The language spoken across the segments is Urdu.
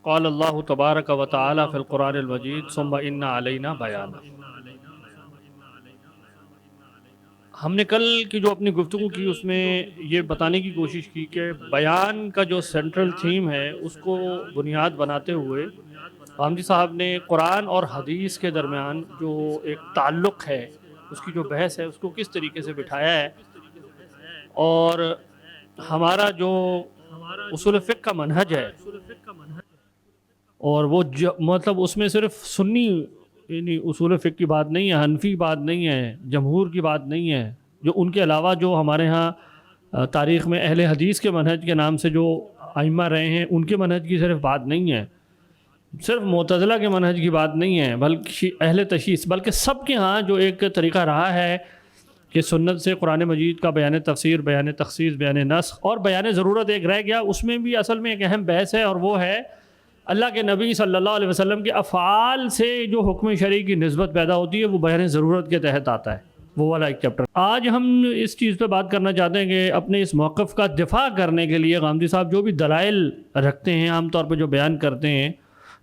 قال اللہ تبارک و تعالی فی القرآن المجید ثم ان علینا بیانا۔ ہم نے کل کی جو اپنی گفتگو کی اس میں یہ بتانے کی کوشش کی کہ بیان کا جو سینٹرل تھیم ہے اس کو بنیاد بناتے ہوئے غامدی صاحب نے قرآن اور حدیث کے درمیان جو ایک تعلق ہے، اس کی جو بحث ہے، اس کو کس طریقے سے بٹھایا ہے، اور ہمارا جو اصول فقہ کا منہج ہے، اور وہ مطلب اس میں صرف سنی یعنی اصول فقہ کی بات نہیں ہے، حنفی بات نہیں ہے، جمہور کی بات نہیں ہے، جو ان کے علاوہ جو ہمارے ہاں تاریخ میں اہل حدیث کے منہج کے نام سے جو ائمہ رہے ہیں ان کے منہج کی صرف بات نہیں ہے، صرف معتزلہ کے منہج کی بات نہیں ہے، بلکہ اہل تشیع، بلکہ سب کے ہاں جو ایک طریقہ رہا ہے کہ سنت سے قرآن مجید کا بیان تفسیر، بیان تخصیص، بیان نسخ اور بیان ضرورت ایک رہ گیا۔ اس میں بھی اصل میں ایک اہم بحث ہے، اور وہ ہے اللہ کے نبی صلی اللہ علیہ وسلم کے افعال سے جو حکم شرعی کی نسبت پیدا ہوتی ہے وہ بیان ضرورت کے تحت آتا ہے، وہ والا ایک چیپٹر۔ آج ہم اس چیز پہ بات کرنا چاہتے ہیں کہ اپنے اس موقف کا دفاع کرنے کے لیے غامدی صاحب جو بھی دلائل رکھتے ہیں، عام طور پہ جو بیان کرتے ہیں،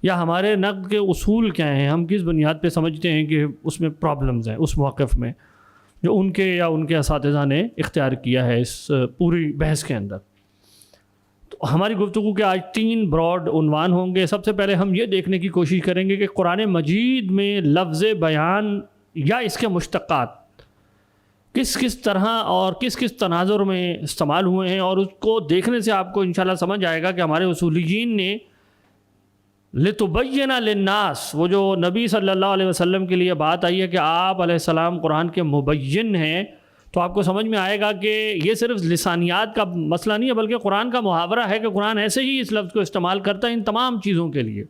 یا ہمارے نقد کے اصول کیا ہیں، ہم کس بنیاد پہ سمجھتے ہیں کہ اس میں پرابلمز ہیں اس موقف میں جو ان کے یا ان کے اساتذہ نے اختیار کیا ہے اس پوری بحث کے اندر۔ تو ہماری گفتگو کے آج 3 براڈ عنوان ہوں گے۔ سب سے پہلے ہم یہ دیکھنے کی کوشش کریں گے کہ قرآن مجید میں لفظ بیان یا اس کے مشتقات کس کس طرح اور کس کس تناظر میں استعمال ہوئے ہیں، اور اس کو دیکھنے سے آپ کو انشاءاللہ سمجھ آئے گا کہ ہمارے اصولیین نے لِتُبَيِّنَ لِلنَّاسِ، وہ جو نبی صلی اللہ علیہ وسلم کے لیے بات آئی ہے کہ آپ علیہ السلام قرآن کے مبین ہیں، تو آپ کو سمجھ میں آئے گا کہ یہ صرف لسانیات کا مسئلہ نہیں ہے، بلکہ قرآن کا محاورہ ہے کہ قرآن ایسے ہی اس لفظ کو استعمال کرتا ہے ان تمام چیزوں کے لیے۔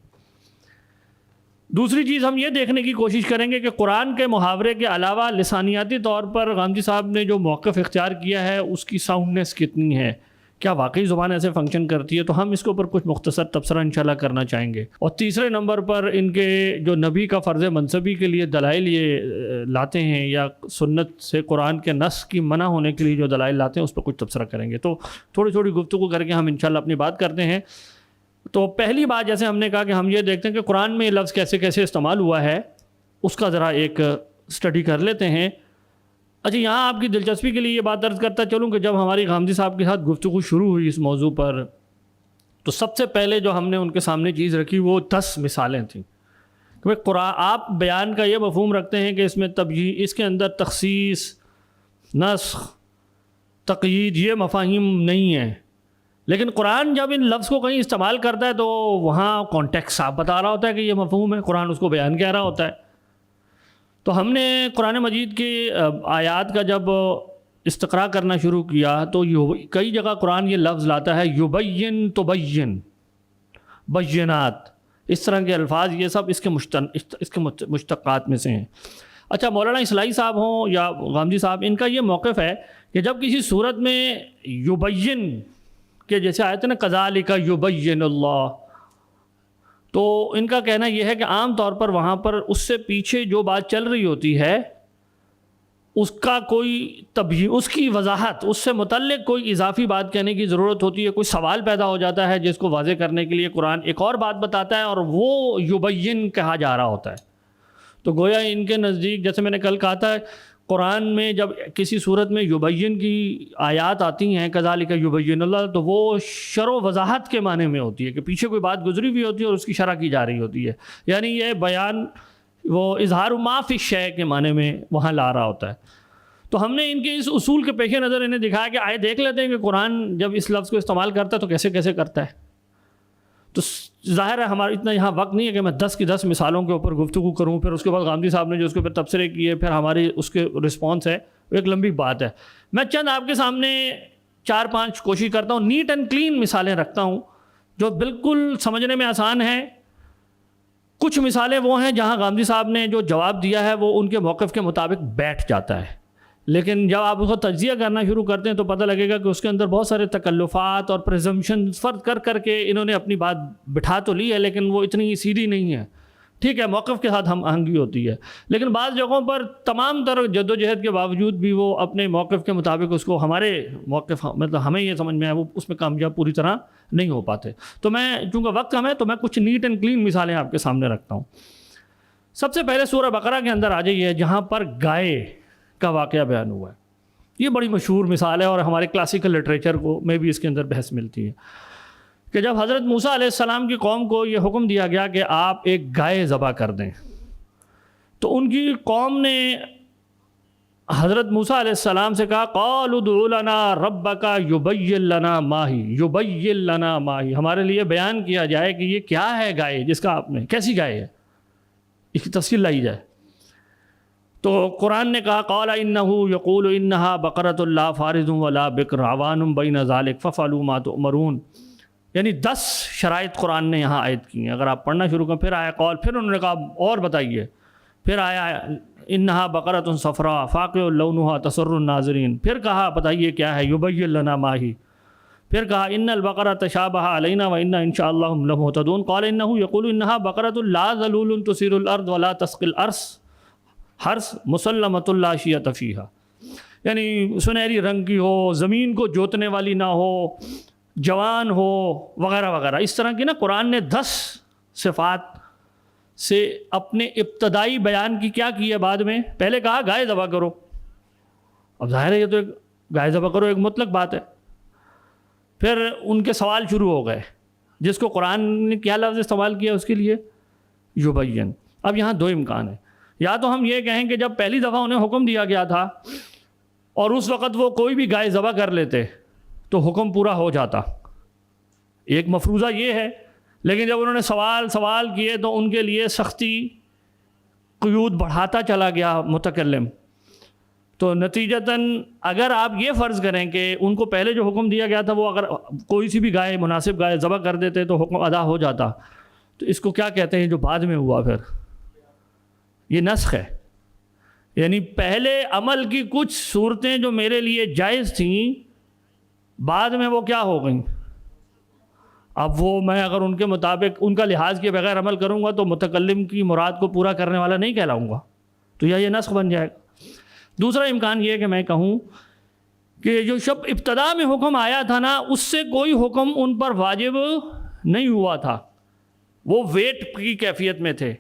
دوسری چیز ہم یہ دیکھنے کی کوشش کریں گے کہ قرآن کے محاورے کے علاوہ لسانیاتی طور پر غامدی صاحب نے جو موقف اختیار کیا ہے اس کی ساؤنڈنس کتنی ہے، کیا واقعی زبان ایسے فنکشن کرتی ہے، تو ہم اس کے اوپر کچھ مختصر تبصرہ انشاءاللہ کرنا چاہیں گے۔ اور تیسرے نمبر پر ان کے جو نبی کا فرض منصبی کے لیے دلائل یہ لاتے ہیں، یا سنت سے قرآن کے نص کی منع ہونے کے لیے جو دلائل لاتے ہیں، اس پر کچھ تبصرہ کریں گے۔ تو تھوڑی تھوڑی گفتگو کر کے ہم انشاءاللہ اپنی بات کرتے ہیں۔ تو پہلی بات، جیسے ہم نے کہا کہ ہم یہ دیکھتے ہیں کہ قرآن میں یہ لفظ کیسے کیسے استعمال ہوا ہے، اس کا ذرا ایک اسٹڈی کر لیتے ہیں۔ اچھا، یہاں آپ کی دلچسپی کے لیے یہ بات عرض کرتا چلوں کہ جب ہماری غامدی صاحب کے ساتھ گفتگو شروع ہوئی اس موضوع پر، تو سب سے پہلے جو ہم نے ان کے سامنے چیز رکھی وہ 10 مثالیں تھیں کہ قرآن آپ بیان کا یہ مفہوم رکھتے ہیں کہ اس میں اس کے اندر تخصیص، نسخ، تقیید یہ مفاہیم نہیں ہیں، لیکن قرآن جب ان لفظ کو کہیں استعمال کرتا ہے تو وہاں کانٹیکسٹ صاف بتا رہا ہوتا ہے کہ یہ مفہوم ہے، قرآن اس کو بیان کہہ رہا ہوتا ہے۔ تو ہم نے قرآن مجید کی آیات کا جب استقراء کرنا شروع کیا تو کئی جگہ قرآن یہ لفظ لاتا ہے یبین، تبین، بینات، اس طرح کے الفاظ، یہ سب اس کے مشتقات میں سے ہیں۔ اچھا، مولانا اصلاحی صاحب ہوں یا غامدی صاحب، ان کا یہ موقف ہے کہ جب کسی صورت میں یبین کہ جیسے آیت ہے نا کذالک یبین اللہ، تو ان کا کہنا یہ ہے کہ عام طور پر وہاں پر اس سے پیچھے جو بات چل رہی ہوتی ہے اس کا کوئی تبیین، اس کی وضاحت، اس سے متعلق کوئی اضافی بات کہنے کی ضرورت ہوتی ہے، کوئی سوال پیدا ہو جاتا ہے جس کو واضح کرنے کے لیے قرآن ایک اور بات بتاتا ہے، اور وہ یبین کہا جا رہا ہوتا ہے۔ تو گویا ان کے نزدیک، جیسے میں نے کل کہا تھا، قرآن میں جب کسی صورت میں یبین کی آیات آتی ہیں کذالک یبین اللہ، تو وہ شرح و وضاحت کے معنی میں ہوتی ہے کہ پیچھے کوئی بات گزری ہوئی ہوتی ہے اور اس کی شرح کی جا رہی ہوتی ہے، یعنی یہ بیان وہ اظہار ما فی الشیء کے معنی میں وہاں لا رہا ہوتا ہے۔ تو ہم نے ان کے اس اصول کے پیش نظر انہیں دکھایا کہ آئے دیکھ لیتے ہیں کہ قرآن جب اس لفظ کو استعمال کرتا ہے تو کیسے کیسے کرتا ہے۔ تو ظاہر ہے ہمارا اتنا یہاں وقت نہیں ہے کہ میں 10 کی 10 مثالوں کے اوپر گفتگو کروں، پھر اس کے بعد غامدی صاحب نے جو اس کے اوپر تبصرے کیے، پھر ہماری اس کے رسپانس ہے، وہ ایک لمبی بات ہے۔ میں چند آپ کے سامنے 4-5 کوشش کرتا ہوں، نیٹ اینڈ کلین مثالیں رکھتا ہوں جو بالکل سمجھنے میں آسان ہیں۔ کچھ مثالیں وہ ہیں جہاں غامدی صاحب نے جو جواب دیا ہے وہ ان کے موقف کے مطابق بیٹھ جاتا ہے، لیکن جب آپ اس کو تجزیہ کرنا شروع کرتے ہیں تو پتہ لگے گا کہ اس کے اندر بہت سارے تکلفات اور پریزمپشن فرض کر کے انہوں نے اپنی بات بٹھا تو لی ہے، لیکن وہ اتنی سیدھی نہیں ہے۔ ٹھیک ہے موقف کے ساتھ ہم آہنگی ہوتی ہے، لیکن بعض جگہوں پر تمام تر جد و جہد کے باوجود بھی وہ اپنے موقف کے مطابق اس کو ہمارے موقف مطلب ہمیں یہ سمجھ میں آیا وہ اس میں کامیاب پوری طرح نہیں ہو پاتے. تو میں چونکہ وقت کم ہے تو میں کچھ نیٹ اینڈ کلین مثالیں آپ کے سامنے رکھتا ہوں. سب سے پہلے سورہ بقرہ کے اندر آ جائیے جہاں پر گائے کا واقعہ بیان ہوا ہے. یہ بڑی مشہور مثال ہے اور ہمارے کلاسیکل لٹریچر کو میں بھی اس کے اندر بحث ملتی ہے کہ جب حضرت موسیٰ علیہ السلام کی قوم کو یہ حکم دیا گیا کہ آپ ایک گائے ذبح کر دیں، تو ان کی قوم نے حضرت موسیٰ علیہ السلام سے کہا قالوا ادع لنا ربک یبین لنا ما ہی، یبین لنا ما ہی، ہمارے لیے بیان کیا جائے کہ یہ کیا ہے گائے جس کا آپ نے، کیسی گائے ہے، اس کی تفصیل لائی جائے. تو قرآن نے کہا قال انہ یقول انہا بقرۃ لا فارض ولا بکر عوان بین ذلک ففعلوا ما تؤمرون. یعنی 10 شرائط قرآن نے یہاں عائد کی ہیں. اگر آپ پڑھنا شروع کریں پھر آیا قول، پھر انہوں نے کہا اور بتائیے، پھر آیا انہا بقرۃ صفراء فاقع لونہا تسر الناظرین، پھر کہا بتائیے کیا ہے یبین لنا ما ہی، پھر کہا ان البقرہ تشابہ علینا وانا ان شاء اللہ لمہتدون. قال انہ یقول انہا بقرۃ لا ذلول تثیر الارض ولا تسقی الارض حرث مسلمۃ لا شیۃ فیہا، یعنی سنہری رنگ کی ہو، زمین کو جوتنے والی نہ ہو، جوان ہو، وغیرہ وغیرہ. اس طرح کی نا قرآن نے 10 صفات سے اپنے ابتدائی بیان کی کیا کی ہے بعد میں. پہلے کہا گائے ذبح کرو، اب ظاہر ہے یہ تو ایک گائے ذبح کرو ایک مطلق بات ہے. پھر ان کے سوال شروع ہو گئے، جس کو قرآن نے کیا لفظ استعمال کیا اس کے لیے یبین. اب یہاں 2 امکان ہیں، یا تو ہم یہ کہیں کہ جب پہلی دفعہ انہیں حکم دیا گیا تھا اور اس وقت وہ کوئی بھی گائے ذبح کر لیتے تو حکم پورا ہو جاتا، ایک مفروضہ یہ ہے. لیکن جب انہوں نے سوال کیے تو ان کے لیے سختی قیود بڑھاتا چلا گیا متکلم. تو نتیجتاً اگر آپ یہ فرض کریں کہ ان کو پہلے جو حکم دیا گیا تھا وہ اگر کوئی سی بھی گائے مناسب گائے ذبح کر دیتے تو حکم ادا ہو جاتا، تو اس کو کیا کہتے ہیں جو بعد میں ہوا پھر یہ نسخ ہے. یعنی پہلے عمل کی کچھ صورتیں جو میرے لیے جائز تھیں بعد میں وہ کیا ہو گئیں. اب وہ میں اگر ان کے مطابق ان کا لحاظ کے بغیر عمل کروں گا تو متکلم کی مراد کو پورا کرنے والا نہیں کہلاؤں گا، تو یہ نسخ بن جائے گا. دوسرا امکان یہ ہے کہ میں کہوں کہ جو شب ابتدا میں حکم آیا تھا نا اس سے کوئی حکم ان پر واجب نہیں ہوا تھا، وہ ویٹ کی کیفیت میں تھے،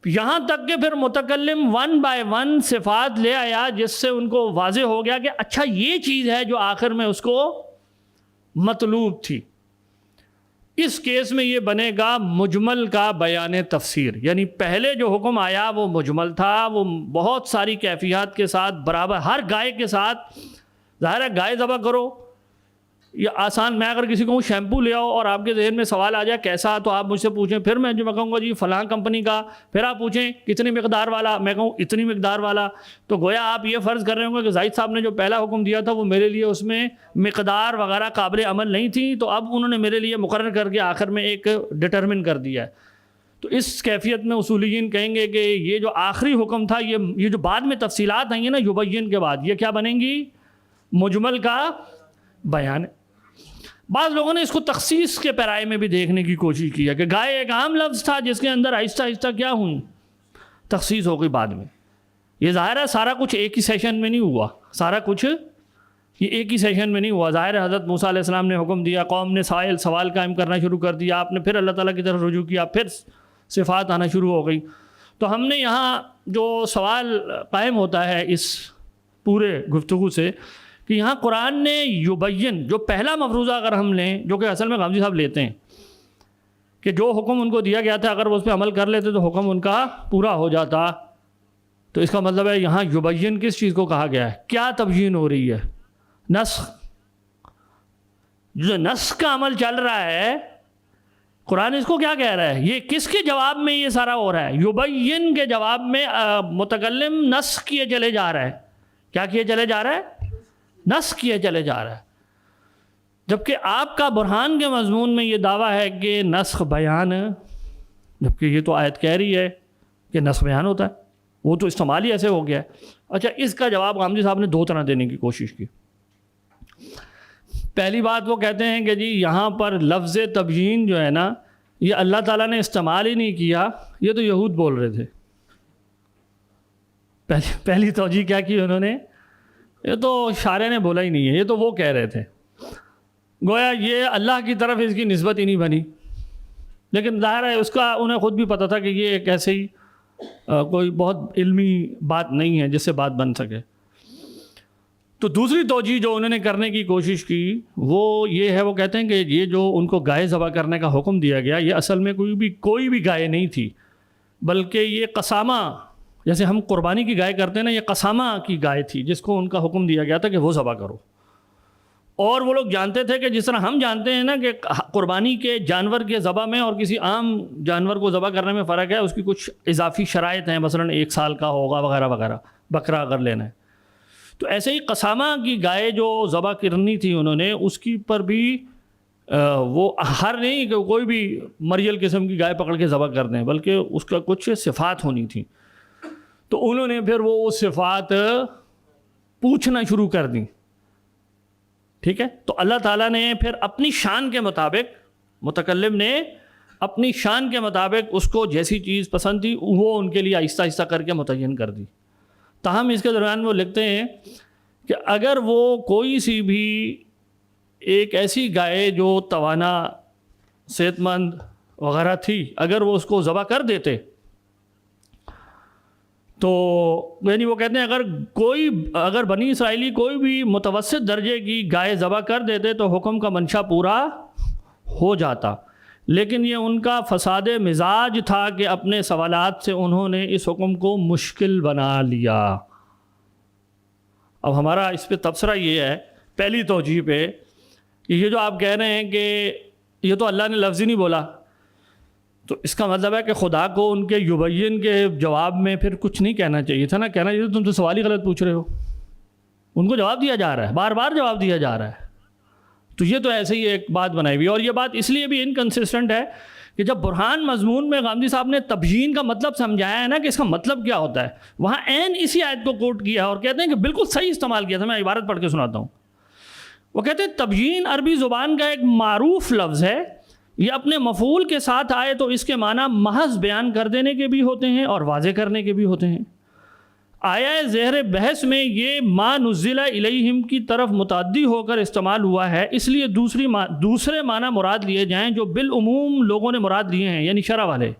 یہاں تک کہ پھر متکلم 1 by 1 صفات لے آیا جس سے ان کو واضح ہو گیا کہ اچھا یہ چیز ہے جو آخر میں اس کو مطلوب تھی. اس کیس میں یہ بنے گا مجمل کا بیان تفسیر. یعنی پہلے جو حکم آیا وہ مجمل تھا، وہ بہت ساری کیفیات کے ساتھ برابر ہر گائے کے ساتھ. ظاہر ہے گائے ذبح کرو یہ آسان، میں اگر کسی کو شیمپو لے آؤ اور آپ کے ذہن میں سوال آ جائے کیسا تو آپ مجھ سے پوچھیں، پھر میں جو میں کہوں گا جی فلاں کمپنی کا، پھر آپ پوچھیں کتنی مقدار والا، میں کہوں اتنی مقدار والا، تو گویا آپ یہ فرض کر رہے ہوں گے کہ زاہد صاحب نے جو پہلا حکم دیا تھا وہ میرے لیے اس میں مقدار وغیرہ قابل عمل نہیں تھی، تو اب انہوں نے میرے لیے مقرر کر کے آخر میں ایک ڈٹرمن کر دیا ہے. تو اس کیفیت میں اصولیین کہیں گے کہ یہ جو آخری حکم تھا یہ جو بعد میں تفصیلات آئیں گی نا یبین کے بعد، یہ کیا بنیں گی مجمل کا بیان. بعض لوگوں نے اس کو تخصیص کے پیرائے میں بھی دیکھنے کی کوشش کی ہے کہ گائے ایک عام لفظ تھا جس کے اندر آہستہ آہستہ کیا ہوئی تخصیص ہو گئی بعد میں. یہ ظاہر ہے سارا کچھ ایک ہی سیشن میں نہیں ہوا، سارا کچھ یہ ایک ہی سیشن میں نہیں ہوا. ظاہر ہے حضرت موسیٰ علیہ السلام نے حکم دیا، قوم نے سوال قائم کرنا شروع کر دیا، آپ نے پھر اللہ تعالیٰ کی طرف رجوع کیا، پھر صفات آنا شروع ہو گئی. تو ہم نے یہاں جو سوال قائم ہوتا ہے اس پورے گفتگو سے کہ یہاں قرآن نے یبین جو پہلا مفروضہ اگر ہم لیں جو کہ اصل میں غامدی صاحب لیتے ہیں کہ جو حکم ان کو دیا گیا تھا اگر وہ اس پہ عمل کر لیتے تو حکم ان کا پورا ہو جاتا، تو اس کا مطلب ہے یہاں یبین کس چیز کو کہا گیا ہے، کیا تبیین ہو رہی ہے، نسخ. جو نسخ کا عمل چل رہا ہے قرآن اس کو کیا کہہ رہا ہے، یہ کس کے جواب میں یہ سارا ہو رہا ہے، یبین کے جواب میں متکلم نسخ کیے چلے جا رہا ہے. کیا کیے چلے جا رہا ہے، نسخ کیے چلے جا رہا ہے. جبکہ آپ کا برہان کے مضمون میں یہ دعویٰ ہے کہ نسخ بیان، جبکہ یہ تو آیت کہہ رہی ہے کہ نسخ بیان ہوتا ہے، وہ تو استعمال ہی ایسے ہو گیا ہے. اچھا اس کا جواب غامدی صاحب نے 2 طرح دینے کی کوشش کی. پہلی بات وہ کہتے ہیں کہ جی یہاں پر لفظ تبیین جو ہے نا یہ اللہ تعالیٰ نے استعمال ہی نہیں کیا، یہ تو یہود بول رہے تھے۔ پہلی توجہ کیا کی انہوں نے، یہ تو شارع نے بولا ہی نہیں ہے، یہ تو وہ کہہ رہے تھے، گویا یہ اللہ کی طرف اس کی نسبت ہی نہیں بنی۔ لیکن ظاہر ہے اس کا انہیں خود بھی پتہ تھا کہ یہ ایک ایسے ہی کوئی بہت علمی بات نہیں ہے جس سے بات بن سکے۔ تو دوسری توجہ جو انہوں نے کرنے کی کوشش کی وہ یہ ہے، وہ کہتے ہیں کہ یہ جو ان کو گائے ذبح کرنے کا حکم دیا گیا، یہ اصل میں کوئی بھی گائے نہیں تھی، بلکہ یہ قسامہ، جیسے ہم قربانی کی گائے کرتے ہیں نا، یہ قسامہ کی گائے تھی جس کو ان کا حکم دیا گیا تھا کہ وہ ذبح کرو۔ اور وہ لوگ جانتے تھے کہ جس طرح ہم جانتے ہیں نا کہ قربانی کے جانور کے ذبح میں اور کسی عام جانور کو ذبح کرنے میں فرق ہے، اس کی کچھ اضافی شرائط ہیں، مثلا 1 سال کا ہوگا وغیرہ وغیرہ، بکرا اگر لینا ہے۔ تو ایسے ہی قسامہ کی گائے جو ذبح کرنی تھی انہوں نے، اس کی پر بھی وہ ہر نہیں کہ کوئی بھی مریل قسم کی گائے پکڑ کے ذبح کر دیں، بلکہ اس کا کچھ صفات ہونی تھی۔ تو انہوں نے پھر وہ صفات پوچھنا شروع کر دیں، ٹھیک ہے۔ تو اللہ تعالیٰ نے پھر اپنی شان کے مطابق، متکلم نے اپنی شان کے مطابق اس کو جیسی چیز پسند تھی وہ ان کے لیے آہستہ آہستہ کر کے متعین کر دی۔ تاہم اس کے درمیان وہ لکھتے ہیں کہ اگر وہ کوئی سی بھی ایک ایسی گائے جو توانا، صحت مند وغیرہ تھی، اگر وہ اس کو ذبح کر دیتے تو یعنی وہ کہتے ہیں اگر بنی اسرائیلی کوئی بھی متوسط درجے کی گائے ذبح کر دیتے تو حکم کا منشا پورا ہو جاتا، لیکن یہ ان کا فساد مزاج تھا کہ اپنے سوالات سے انہوں نے اس حکم کو مشکل بنا لیا۔ اب ہمارا اس پہ تبصرہ یہ ہے، پہلی توجہ پہ، کہ یہ جو آپ کہہ رہے ہیں کہ یہ تو اللہ نے لفظ ہی نہیں بولا، تو اس کا مطلب ہے کہ خدا کو ان کے یبین کے جواب میں پھر کچھ نہیں کہنا چاہیے تھا نا، کہنا چاہیے تم تو سوال ہی غلط پوچھ رہے ہو۔ ان کو جواب دیا جا رہا ہے، بار بار جواب دیا جا رہا ہے، تو یہ تو ایسے ہی ایک بات بنائی ہوئی ہے۔ اور یہ بات اس لیے بھی انکنسسٹنٹ ہے کہ جب برہان مضمون میں غامدی صاحب نے تبیین کا مطلب سمجھایا ہے نا کہ اس کا مطلب کیا ہوتا ہے، وہاں عین اسی آیت کو کوٹ کیا اور کہتے ہیں کہ بالکل صحیح استعمال کیا تھا۔ میں عبارت پڑھ کے سناتا ہوں۔ وہ کہتے ہیں تبیین عربی زبان کا ایک معروف لفظ ہے، یہ اپنے مفعول کے ساتھ آئے تو اس کے معنی محض بیان کر دینے کے بھی ہوتے ہیں اور واضح کرنے کے بھی ہوتے ہیں۔ آیا زہر بحث میں یہ ما نزل الیہم کی طرف متعدی ہو کر استعمال ہوا ہے، اس لیے دوسرے معنی مراد لیے جائیں جو بالعموم لوگوں نے مراد لیے ہیں، یعنی شرع والے۔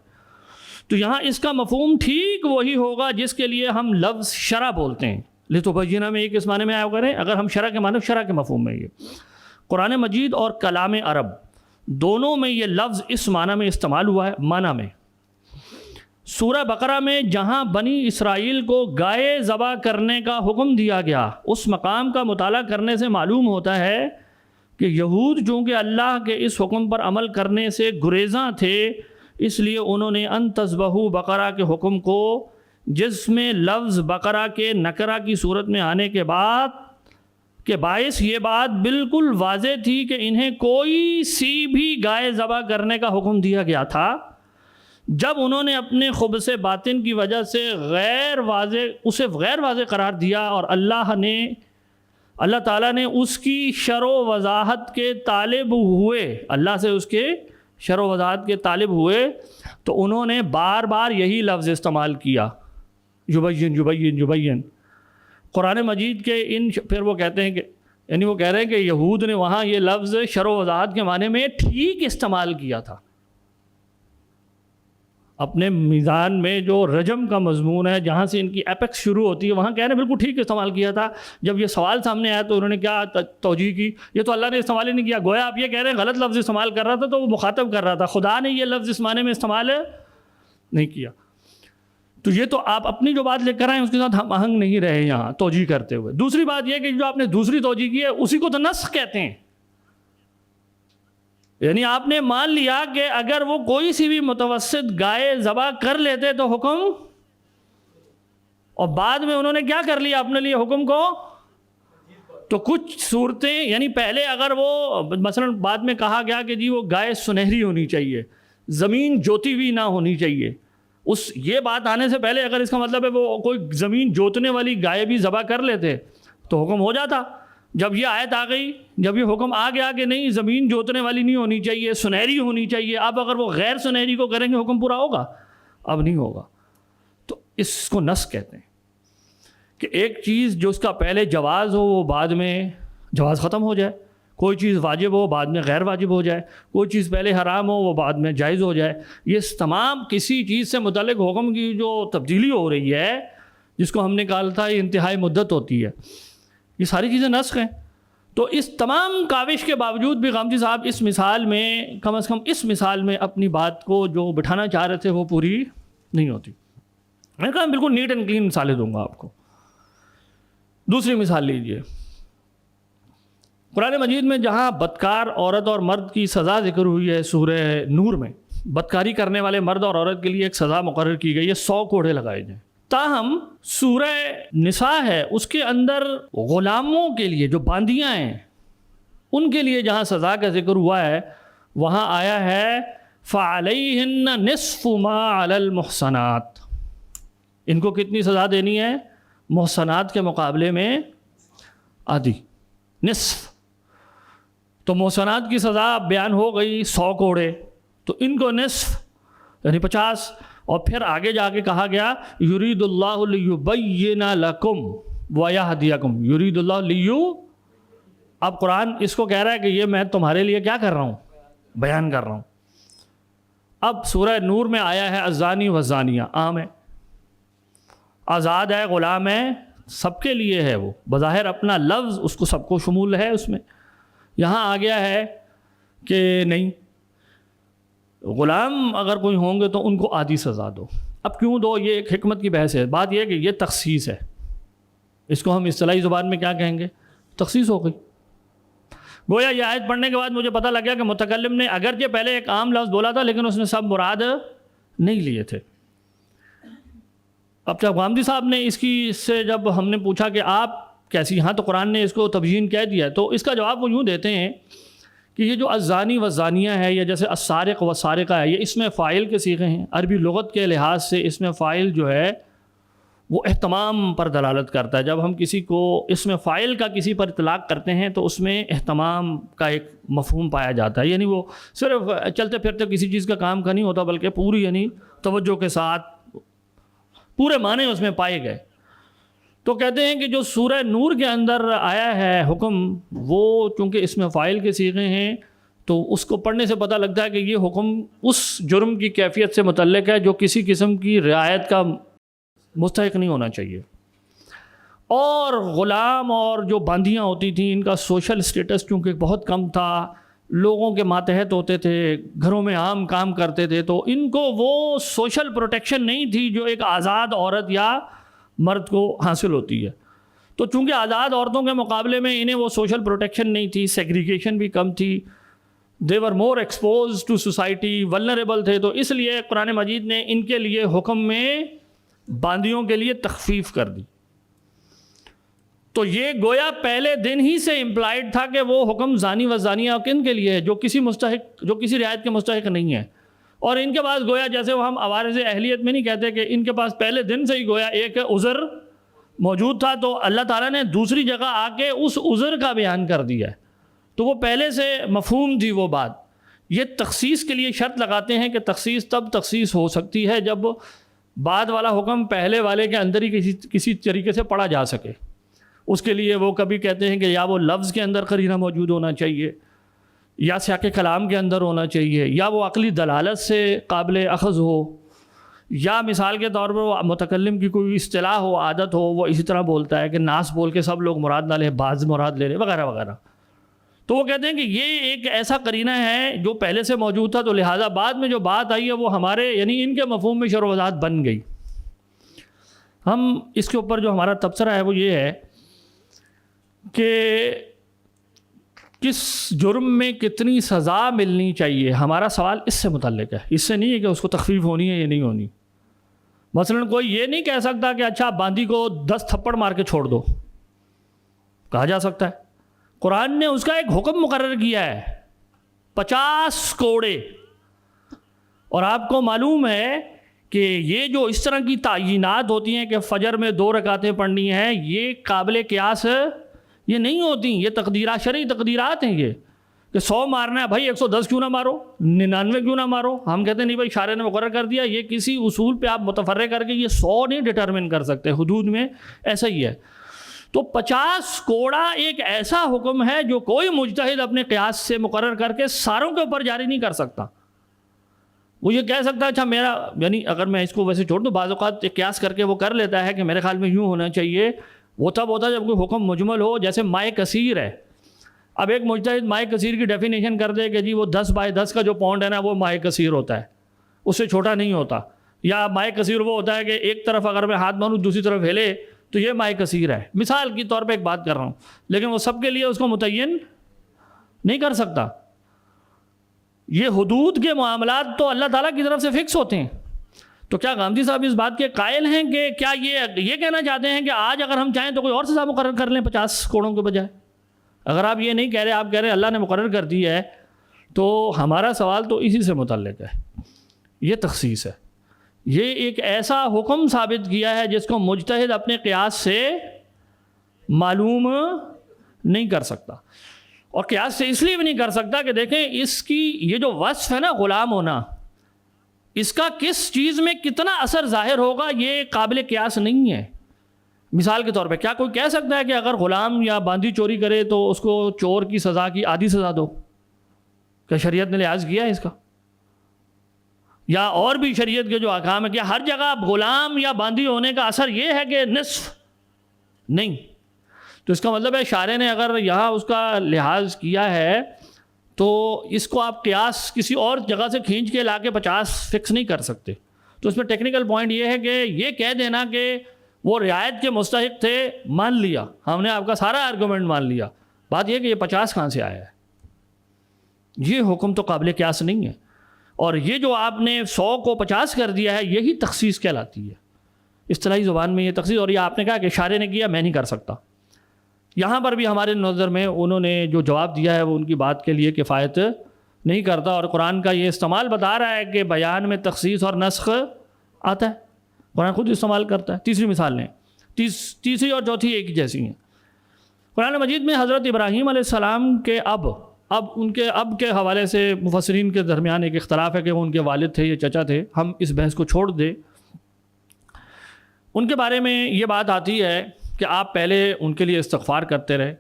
تو یہاں اس کا مفہوم ٹھیک وہی ہوگا جس کے لیے ہم لفظ شرع بولتے ہیں، لتبینہ میں ایک اس معنی میں آیا کریں، اگر ہم شرع کے معنی شرع کے مفہوم میں، یہ قرآن مجید اور کلام عرب دونوں میں یہ لفظ اس معنی میں استعمال ہوا ہے۔ معنی میں سورہ بقرہ میں جہاں بنی اسرائیل کو گائے ذبح کرنے کا حکم دیا گیا، اس مقام کا مطالعہ کرنے سے معلوم ہوتا ہے کہ یہود چونکہ اللہ کے اس حکم پر عمل کرنے سے گریزاں تھے، اس لیے انہوں نے ان تذبحوا بقرہ کے حکم کو، جس میں لفظ بقرہ کے نکرہ کی صورت میں آنے کے باعث یہ بات بالکل واضح تھی کہ انہیں کوئی سی بھی گائے ذبح کرنے کا حکم دیا گیا تھا، جب انہوں نے اپنے خبث باطن کی وجہ سے غیر واضح قرار دیا اور اللہ تعالیٰ نے اس کی شرع و وضاحت کے طالب ہوئے، اللہ سے اس کے شرع و وضاحت کے طالب ہوئے تو انہوں نے بار بار یہی لفظ استعمال کیا، یبین۔ قرآن مجید کے پھر وہ کہتے ہیں کہ یعنی وہ کہہ رہے ہیں کہ یہود نے وہاں یہ لفظ شرع و وضاحت کے معنی میں ٹھیک استعمال کیا تھا۔ اپنے میزان میں جو رجم کا مضمون ہے، جہاں سے ان کی ایپیکس شروع ہوتی ہے، وہاں کہہ رہے ہیں بالکل ٹھیک استعمال کیا تھا۔ جب یہ سوال سامنے آیا تو انہوں نے کیا توجیہ کی، یہ تو اللہ نے استعمال ہی نہیں کیا، گویا آپ یہ کہہ رہے ہیں غلط لفظ استعمال کر رہا تھا تو وہ مخاطب کر رہا تھا، خدا نے یہ لفظ اس معنی میں استعمال نہیں کیا۔ تو یہ تو آپ اپنی جو بات لے کر آئے اس کے ساتھ ہم آہنگ نہیں رہے یہاں توجیہ کرتے ہوئے۔ دوسری بات یہ کہ جو آپ نے دوسری توجیہ کی ہے اسی کو تو نسخ کہتے ہیں، یعنی آپ نے مان لیا کہ اگر وہ کوئی سی بھی متوسط گائے ذبح کر لیتے تو حکم، اور بعد میں انہوں نے کیا کر لیا اپنے لیے حکم کو، تو کچھ صورتیں یعنی پہلے اگر وہ مثلا بعد میں کہا گیا کہ جی وہ گائے سنہری ہونی چاہیے، زمین جوتی ہوئی نہ ہونی چاہیے، یہ بات آنے سے پہلے اگر اس کا مطلب ہے وہ کوئی زمین جوتنے والی گائے بھی ذبح کر لیتے تو حکم ہو جاتا، جب یہ آیت آ گئی، جب یہ حکم آ گیا کہ نہیں زمین جوتنے والی نہیں ہونی چاہیے، سنہری ہونی چاہیے، اب اگر وہ غیر سنہری کو کریں گے حکم پورا ہوگا؟ اب نہیں ہوگا۔ تو اس کو نسخ کہتے ہیں کہ ایک چیز جو اس کا پہلے جواز ہو وہ بعد میں جواز ختم ہو جائے، کوئی چیز واجب ہو بعد میں غیر واجب ہو جائے، کوئی چیز پہلے حرام ہو وہ بعد میں جائز ہو جائے۔ یہ تمام کسی چیز سے متعلق حکم کی جو تبدیلی ہو رہی ہے، جس کو ہم نے کہا تھا یہ انتہائی مدت ہوتی ہے، یہ ساری چیزیں نسخ ہیں۔ تو اس تمام کاوش کے باوجود بھی غامدی صاحب اس مثال میں کم از کم اس مثال میں اپنی بات کو جو بٹھانا چاہ رہے تھے وہ پوری نہیں ہوتی۔ میں نے کہا بالکل نیٹ اینڈ کلین مثالیں دوں گا آپ کو۔ دوسری مثال لیجئے، قرآن مجید میں جہاں بدکار عورت اور مرد کی سزا ذکر ہوئی ہے سورہ نور میں، بدکاری کرنے والے مرد اور عورت کے لیے ایک سزا مقرر کی گئی ہے، 100 کوڑے لگائے جائیں۔ تاہم سورہ نساء ہے اس کے اندر غلاموں کے لیے جو باندیاں ہیں ان کے لیے جہاں سزا کا ذکر ہوا ہے وہاں آیا ہے فَعَلَيْهِنَّ نِصْفُ مَا عَلَى الْمُحْصَنَاتِ، ان کو کتنی سزا دینی ہے؟ محصنات کے مقابلے میں آدھی، نصف۔ تو محصنات کی سزا بیان ہو گئی 100 کوڑے، تو ان کو نصف یعنی 50۔ اور پھر آگے جا کے کہا گیا یرید اللہ لیبین لکم ویہدیکم، یرید اللہ اب قرآن اس کو کہہ رہا ہے کہ یہ میں تمہارے لیے کیا کر رہا ہوں؟ بیان کر رہا ہوں۔ اب سورہ نور میں آیا ہے الزانی والزانیہ، عام ہے، آزاد ہے، غلام ہے، سب کے لیے ہے، وہ بظاہر اپنا لفظ اس کو سب کو شمول ہے اس میں۔ یہاں آ گیا ہے کہ نہیں، غلام اگر کوئی ہوں گے تو ان کو آدھی سزا دو۔ اب کیوں دو؟ یہ ایک حکمت کی بحث ہے۔ بات یہ ہے کہ یہ تخصیص ہے، اس کو ہم اصطلاحی زبان میں کیا کہیں گے؟ تخصیص ہو گئی۔ گویا یہ آیت پڑھنے کے بعد مجھے پتہ لگ گیا کہ متکلم نے اگرچہ پہلے ایک عام لفظ بولا تھا لیکن اس نے سب مراد نہیں لیے تھے۔ اب جب غامدی صاحب نے اس کی سے جب ہم نے پوچھا کہ آپ کیسی، یہاں تو قرآن نے اس کو تبیین کہہ دیا، تو اس کا جواب وہ یوں دیتے ہیں کہ یہ جو الزانی والزانیہ ہے یا جیسے السارق والسارقہ ہے، یہ اس میں فاعل کے صیغے ہیں۔ عربی لغت کے لحاظ سے اس میں فاعل جو ہے وہ اہتمام پر دلالت کرتا ہے۔ جب ہم کسی کو اس میں فاعل کا کسی پر اطلاق کرتے ہیں تو اس میں اہتمام کا ایک مفہوم پایا جاتا ہے، یعنی وہ صرف چلتے پھرتے کسی چیز کا کام کا نہیں ہوتا بلکہ پوری یعنی توجہ کے ساتھ پورے معنی اس میں پائے گئے۔ تو کہتے ہیں کہ جو سورہ نور کے اندر آیا ہے حکم، وہ چونکہ اس میں فاعل کے صیغے ہیں تو اس کو پڑھنے سے پتہ لگتا ہے کہ یہ حکم اس جرم کی کیفیت سے متعلق ہے جو کسی قسم کی رعایت کا مستحق نہیں ہونا چاہیے۔ اور غلام اور جو باندیاں ہوتی تھیں ان کا سوشل سٹیٹس چونکہ بہت کم تھا، لوگوں کے ماتحت ہوتے تھے، گھروں میں عام کام کرتے تھے، تو ان کو وہ سوشل پروٹیکشن نہیں تھی جو ایک آزاد عورت یا مرد کو حاصل ہوتی ہے۔ تو چونکہ آزاد عورتوں کے مقابلے میں انہیں وہ سوشل پروٹیکشن نہیں تھی، سیگریگیشن بھی کم تھی، دے ور more expose to society, vulnerable تھے، تو اس لیے قرآن مجید نے ان کے لیے حکم میں باندیوں کے لیے تخفیف کر دی۔ تو یہ گویا پہلے دن ہی سے امپلائڈ تھا کہ وہ حکم زانی و زانیہ کن کے لیے ہے؟ جو کسی رعایت کے مستحق نہیں ہے۔ اور ان کے پاس گویا جیسے وہ ہم عوارض اہلیت میں نہیں کہتے کہ ان کے پاس پہلے دن سے ہی گویا ایک عذر موجود تھا، تو اللہ تعالیٰ نے دوسری جگہ آ کے اس عذر کا بیان کر دیا ہے، تو وہ پہلے سے مفہوم تھی وہ بات۔ یہ تخصیص کے لیے شرط لگاتے ہیں کہ تخصیص تب تخصیص ہو سکتی ہے جب بعد والا حکم پہلے والے کے اندر ہی کسی طریقے سے پڑھا جا سکے۔ اس کے لیے وہ کبھی کہتے ہیں کہ یا وہ لفظ کے اندر قرینہ موجود ہونا چاہیے، یا سیاق کلام کے اندر ہونا چاہیے، یا وہ عقلی دلالت سے قابل اخذ ہو، یا مثال کے طور پر وہ متکلم کی کوئی اصطلاح ہو، عادت ہو، وہ اسی طرح بولتا ہے کہ ناس بول کے سب لوگ مراد نہ لیں، بعض مراد لے لیں وغیرہ وغیرہ۔ تو وہ کہتے ہیں کہ یہ ایک ایسا قرینہ ہے جو پہلے سے موجود تھا، تو لہٰذا بعد میں جو بات آئی ہے وہ ہمارے یعنی ان کے مفہوم میں شرح و وضاحت بن گئی۔ ہم اس کے اوپر جو ہمارا تبصرہ ہے وہ یہ ہے کہ کس جرم میں کتنی سزا ملنی چاہیے، ہمارا سوال اس سے متعلق ہے، اس سے نہیں ہے کہ اس کو تخفیف ہونی ہے یا نہیں ہونی۔ مثلا کوئی یہ نہیں کہہ سکتا کہ اچھا باندی کو 10 تھپڑ مار کے چھوڑ دو، کہا جا سکتا ہے۔ قرآن نے اس کا ایک حکم مقرر کیا ہے، 50 کوڑے۔ اور آپ کو معلوم ہے کہ یہ جو اس طرح کی تعینات ہوتی ہیں کہ فجر میں 2 رکعتیں پڑھنی ہیں، یہ قابل قیاس یہ نہیں ہوتی، یہ تقدیرات، شرعی تقدیرات ہیں یہ، کہ 100 مارنا ہے بھائی 110 کیوں نہ مارو، 99 کیوں نہ مارو. ہم کہتے ہیں نہیں بھائی شارع نے مقرر کر دیا. یہ کسی اصول پہ آپ متفرع کر کے یہ 100 نہیں ڈٹرمن کر سکتے، حدود میں ایسا ہی ہے. تو 50 کوڑا ایک ایسا حکم ہے جو کوئی مجتہد اپنے قیاس سے مقرر کر کے ساروں کے اوپر جاری نہیں کر سکتا. وہ یہ کہہ سکتا ہے اچھا میرا، یعنی اگر میں اس کو ویسے چھوڑ دوں، بعض اوقات قیاس کر کے وہ کر لیتا ہے کہ میرے خیال میں یوں ہونا چاہیے. وہ تب ہوتا ہے جب کوئی حکم مجمل ہو، جیسے مائع کثیر ہے. اب ایک مجتہد مائع کثیر کی ڈیفینیشن کر دے کہ جی وہ 10/10 کا جو پاؤنڈ ہے نا وہ مائع کثیر ہوتا ہے، اس سے چھوٹا نہیں ہوتا. یا مائع کثیر وہ ہوتا ہے کہ ایک طرف اگر میں ہاتھ ماروں دوسری طرف ہلے تو یہ مائع کثیر ہے. مثال کے طور پہ ایک بات کر رہا ہوں، لیکن وہ سب کے لیے اس کو متعین نہیں کر سکتا. یہ حدود کے معاملات تو اللہ تعالیٰ کی طرف سے فکس ہوتے ہیں. تو کیا غامدی صاحب اس بات کے قائل ہیں کہ کیا یہ کہنا چاہتے ہیں کہ آج اگر ہم چاہیں تو کوئی اور سزا مقرر کر لیں 50 کوڑوں کے بجائے؟ اگر آپ یہ نہیں کہہ رہے، آپ کہہ رہے ہیں اللہ نے مقرر کر دی ہے، تو ہمارا سوال تو اسی سے متعلق ہے. یہ تخصیص ہے، یہ ایک ایسا حکم ثابت کیا ہے جس کو مجتہد اپنے قیاس سے معلوم نہیں کر سکتا. اور قیاس سے اس لیے بھی نہیں کر سکتا کہ دیکھیں اس کی یہ جو وصف ہے نا غلام ہونا، اس کا کس چیز میں کتنا اثر ظاہر ہوگا یہ قابل قیاس نہیں ہے. مثال کے طور پہ کیا کوئی کہہ سکتا ہے کہ اگر غلام یا باندی چوری کرے تو اس کو چور کی سزا کی آدھی سزا دو؟ کیا شریعت نے لحاظ کیا ہے اس کا؟ یا اور بھی شریعت کے جو احکام ہے، کیا ہر جگہ غلام یا باندی ہونے کا اثر یہ ہے کہ نصف؟ نہیں. تو اس کا مطلب ہے شارع نے اگر یہاں اس کا لحاظ کیا ہے تو اس کو آپ قیاس کسی اور جگہ سے کھینچ کے لا کے 50 فکس نہیں کر سکتے. تو اس میں ٹیکنیکل پوائنٹ یہ ہے کہ یہ کہہ دینا کہ وہ رعایت کے مستحق تھے، مان لیا، ہم نے آپ کا سارا آرگومنٹ مان لیا، بات یہ کہ یہ 50 کہاں سے آیا ہے؟ یہ حکم تو قابل قیاس نہیں ہے. اور یہ جو آپ نے 100 کو 50 کر دیا ہے یہی تخصیص کہلاتی ہے اصطلاحی زبان میں. یہ تخصیص، اور یہ آپ نے کہا کہ شارع نے کیا، میں نہیں کر سکتا. یہاں پر بھی ہمارے نظر میں انہوں نے جو جواب دیا ہے وہ ان کی بات کے لیے کفایت نہیں کرتا. اور قرآن کا یہ استعمال بتا رہا ہے کہ بیان میں تخصیص اور نسخ آتا ہے، قرآن خود استعمال کرتا ہے. تیسری مثال لیں، تیسری اور چوتھی ایک ہی جیسی ہیں. قرآن مجید میں حضرت ابراہیم علیہ السلام کے اب ان کے اب کے حوالے سے مفسرین کے درمیان ایک اختلاف ہے کہ وہ ان کے والد تھے یا چچا تھے. ہم اس بحث کو چھوڑ دیں. ان کے بارے میں یہ بات آتی ہے کہ آپ پہلے ان کے لیے استغفار کرتے رہے،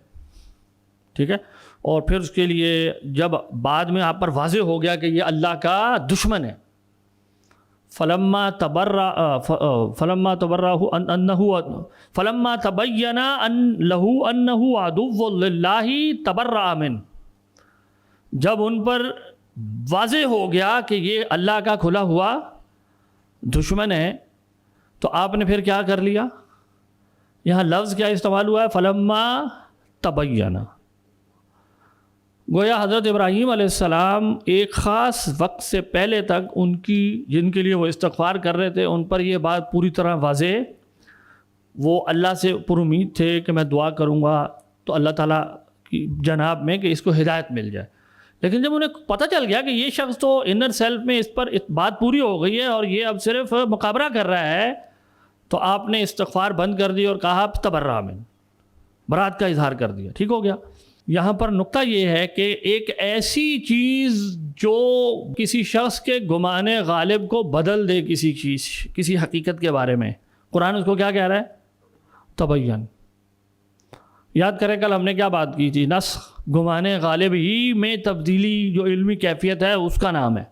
ٹھیک ہے، اور پھر اس کے لیے جب بعد میں آپ پر واضح ہو گیا کہ یہ اللہ کا دشمن ہے، فلما تبین له انه عدو للہ تبرأ منہ، جب ان پر واضح ہو گیا کہ یہ اللہ کا کھلا ہوا دشمن ہے تو آپ نے پھر کیا کر لیا؟ یہاں لفظ کیا استعمال ہوا ہے؟ فلما تبین. گویا حضرت ابراہیم علیہ السلام ایک خاص وقت سے پہلے تک ان کی، جن کے لیے وہ استغفار کر رہے تھے، ان پر یہ بات پوری طرح واضح، وہ اللہ سے پر امید تھے کہ میں دعا کروں گا تو اللہ تعالیٰ کی جناب میں کہ اس کو ہدایت مل جائے. لیکن جب انہیں پتہ چل گیا کہ یہ شخص تو انر سیلف میں اس پر بات پوری ہو گئی ہے اور یہ اب صرف مقابرہ کر رہا ہے، تو آپ نے استغفار بند کر دی اور کہا تبرأ منہ، برات کا اظہار کر دیا. ٹھیک ہو گیا. یہاں پر نقطہ یہ ہے کہ ایک ایسی چیز جو کسی شخص کے گمان غالب کو بدل دے، کسی حقیقت کے بارے میں، قرآن اس کو کیا کہہ رہا ہے؟ تبین. یاد کریں کل ہم نے کیا بات کی تھی؟ نسخ، گمان غالب ہی میں تبدیلی جو علمی کیفیت ہے اس کا نام ہے.